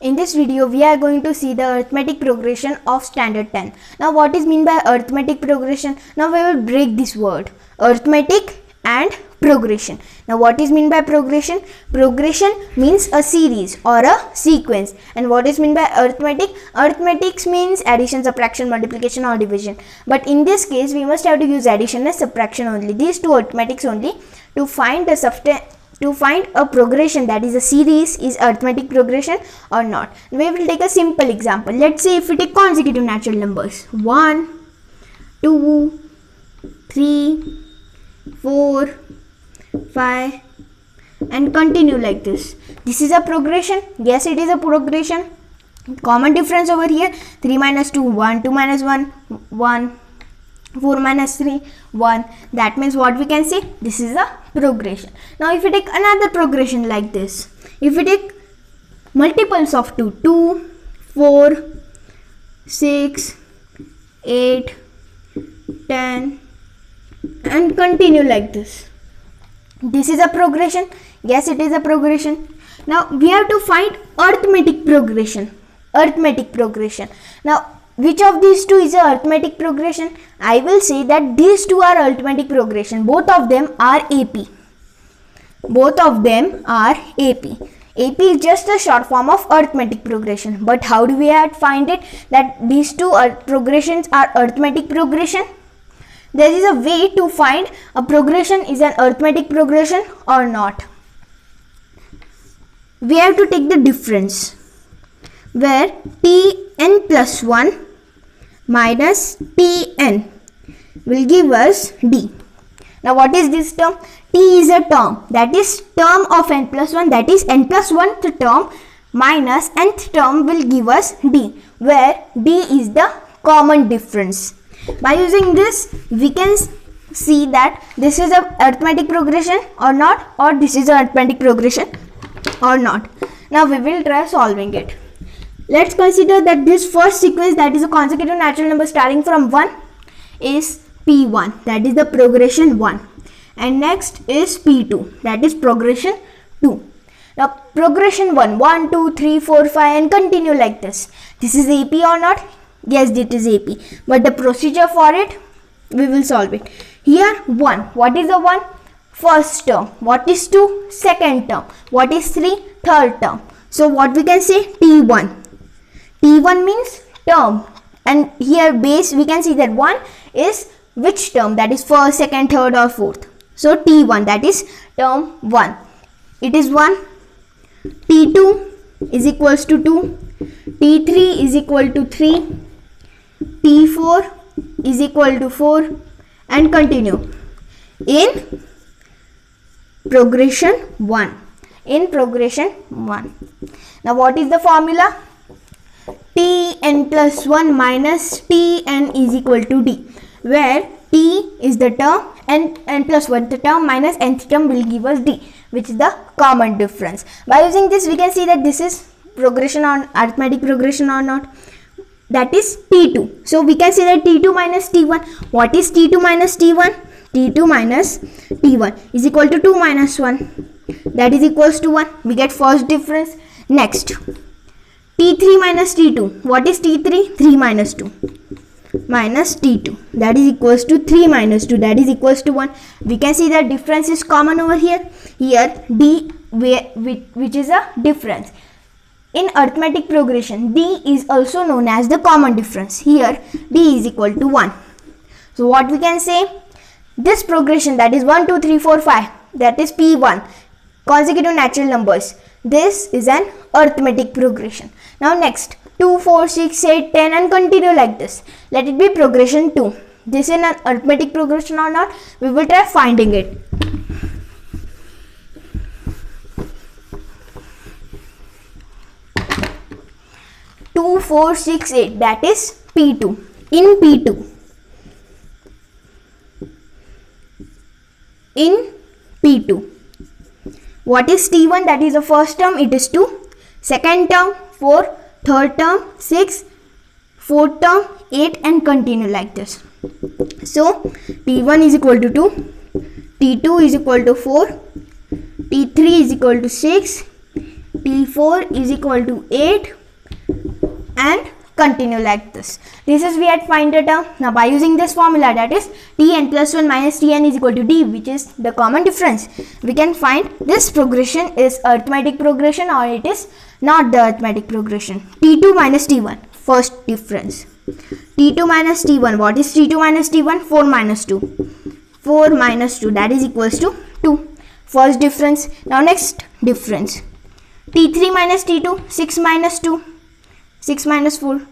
In this video, we are going to see the arithmetic progression of standard 10. Now, what is meant by arithmetic progression? Now, we will break this word, arithmetic and progression. Now, what is meant by progression? Progression means a series or a sequence. And what is meant by arithmetic? Arithmetic means addition, subtraction, multiplication or division. But in this case, we must have to use addition and subtraction only. These two arithmetics only to find the a progression, that is a series, is arithmetic progression or not. We will take a simple example. Let's say if we take consecutive natural numbers 1, 2, 3, 4, 5 and continue like this. This is a progression. Yes, it is a progression. Common difference over here, 3 minus 2, 1, 2 minus 1, 1, 4 minus 3, 1. That means what we can say? This is a progression. Now if we take another progression like this, if we take multiples of 2, 2, 4, 6, 8, 10 and continue like this. This is a progression. Yes, it is a progression. Now we have to find arithmetic progression. Arithmetic progression. Now which of these two is a arithmetic progression? I will say that these two are arithmetic progression. Both of them are AP. Both of them are AP. AP is just a short form of arithmetic progression. But how do we find it that these two progressions are arithmetic progression? There is a way to find a progression is an arithmetic progression or not. We have to take the difference, where tn plus 1 minus tn will give us d. Now what is this term? T is a term, that is term of n plus 1, that is n plus 1th term minus nth term will give us d, where d is the common difference. By using this, we can see that this is a arithmetic progression or not, or this is a arithmetic progression or not. Now we will try solving it. Let's consider that this first sequence, that is a consecutive natural number starting from 1, is P1, that is the progression 1. And next is P2, that is progression 2. Now progression 1, 1, 2, 3, 4, 5 and continue like this. This is AP or not? Yes, it is AP. But the procedure for it, we will solve it. Here 1, what is the 1? First term. What is 2? Second term. What is 3? Third term. So what we can say? T1. T1 means term, and here base we can see that 1 is which term, that is first, second, third or fourth. So T1, that is term 1. It is 1. T2 is equals to 2. T3 is equal to 3. T4 is equal to 4 and continue in progression 1. In progression 1. Now what is the formula? Tn plus 1 minus Tn is equal to d, where t is the term and n plus 1 the term minus nth term will give us d, which is the common difference. By using this, we can see that this is progression on arithmetic progression or not. That is T2. So we can say that T2 minus T1. What is T2 minus T1? T2 minus T1 is equal to 2 minus 1. That is equals to 1. We get first difference. Next, T3 minus T2. What is T3? 3 minus 2 minus T2. That is equals to 3 minus 2. That is equals to 1. We can see that difference is common over here. Here D, which is a difference. In arithmetic progression, D is also known as the common difference. Here D is equal to 1. So what we can say? This progression, that is 1, 2, 3, 4, 5, that is P1, consecutive natural numbers. This is an arithmetic progression. Now next, 2, 4, 6, 8, 10 and continue like this. Let it be progression 2. This is an arithmetic progression or not? We will try finding it. Two, 4, 6, 8, that is P2. In P2. In P2. What is T1? That is the first term, it is 2. Second term 4, third term 6, fourth term 8 and continue like this. So T1 is equal to 2, T2 is equal to 4, T3 is equal to 6, T4 is equal to 8 and continue like this. This is we had find the term. Now by using this formula, that is Tn plus 1 minus Tn is equal to D, which is the common difference, we can find this progression is arithmetic progression or it is not the arithmetic progression. T2 minus T1, first difference. T2 minus T1, what is T2 minus T1? 4 minus 2. 4 minus 2, that is equals to 2. First difference. Now next difference. T3 minus T2, 6 minus 2. 6 minus 4.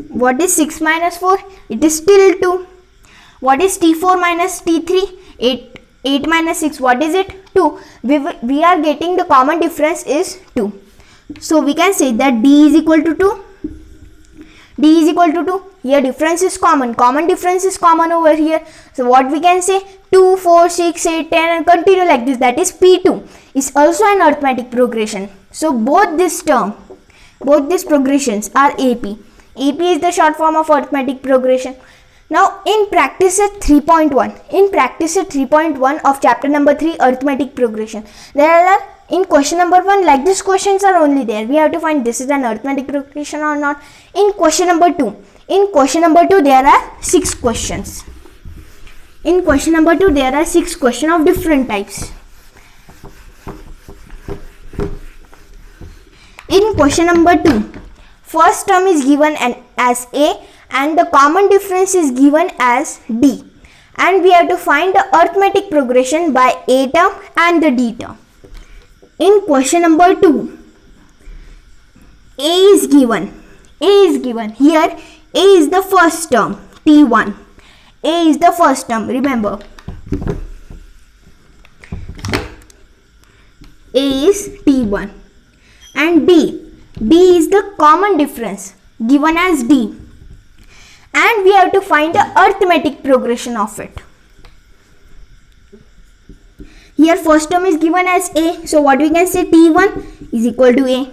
What is 6 minus 4? It is still 2. What is T4 minus T3? 8 minus 6. What is it? 2. We are getting the common difference is 2. So we can say that D is equal to 2. D is equal to 2. Here difference is common. Common difference is common over here. So what we can say? 2, 4, 6, 8, 10 and continue like this. That is P2 is also an arithmetic progression. So both these progressions are AP. AP is the short form of arithmetic progression. Now in practice at 3.1, of chapter number 3, arithmetic progression, there are in question number 1 like these questions are only there. We have to find this is an arithmetic progression or not. In question number 2, there are 6 questions. In question number 2 there are 6 questions of different types. In question number 2, first term is given as A and the common difference is given as D, and we have to find the arithmetic progression by A term and the D term. In question number 2, A is given. Here A is the first term, T1. A is the first term, remember. A is T1 and D is the common difference given as D, and we have to find the arithmetic progression of it. Here first term is given as A, so what we can say, T1 is equal to A.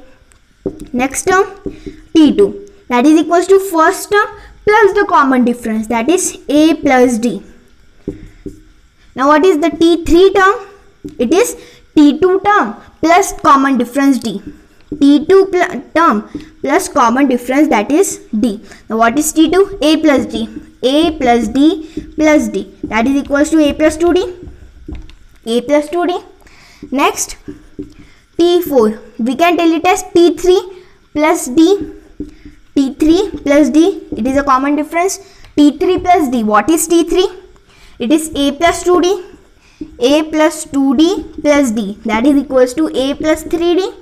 Next term T2, that is equals to first term plus the common difference, that is A plus D. Now what is the T3 term? It is T2 term plus common difference D. T2 term plus common difference, that is D. Now what is T2? A plus D. A plus D plus D, that is equals to A plus 2D. A plus 2D. Next T4, we can tell it as T3 plus D. T3 plus D, it is a common difference. T3 plus D, what is T3? It is A plus 2D. A plus 2D plus D, that is equals to A plus 3D.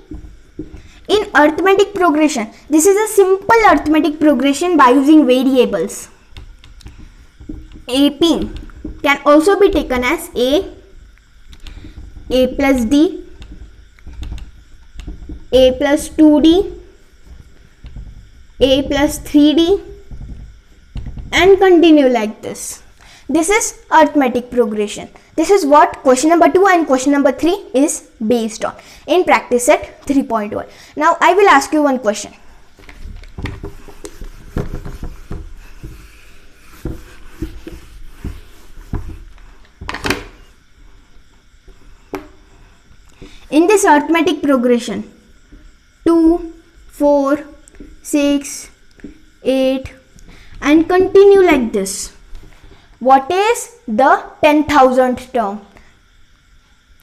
In arithmetic progression, this is a simple arithmetic progression by using variables. AP can also be taken as A plus D, A plus 2D, A plus 3D and continue like this. This is arithmetic progression. This is what question number 2 and question number 3 is based on in practice set 3.1. Now I will ask you one question. In this arithmetic progression, 2, 4, 6, 8 and continue like this. What is the 10,000th term?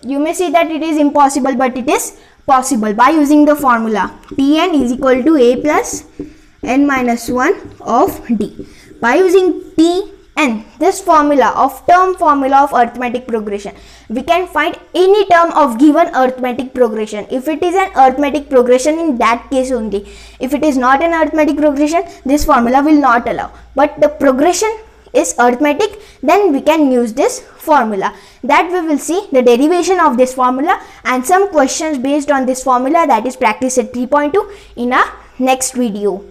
You may say that it is impossible, but it is possible by using the formula Tn is equal to A plus n minus 1 of D. By using Tn, this formula of arithmetic progression, we can find any term of given arithmetic progression. If it is an arithmetic progression, in that case only. If it is not an arithmetic progression, this formula will not allow. But the progression is arithmetic, then we can use this formula. That we will see the derivation of this formula and some questions based on this formula, that is practice at 3.2 in our next video.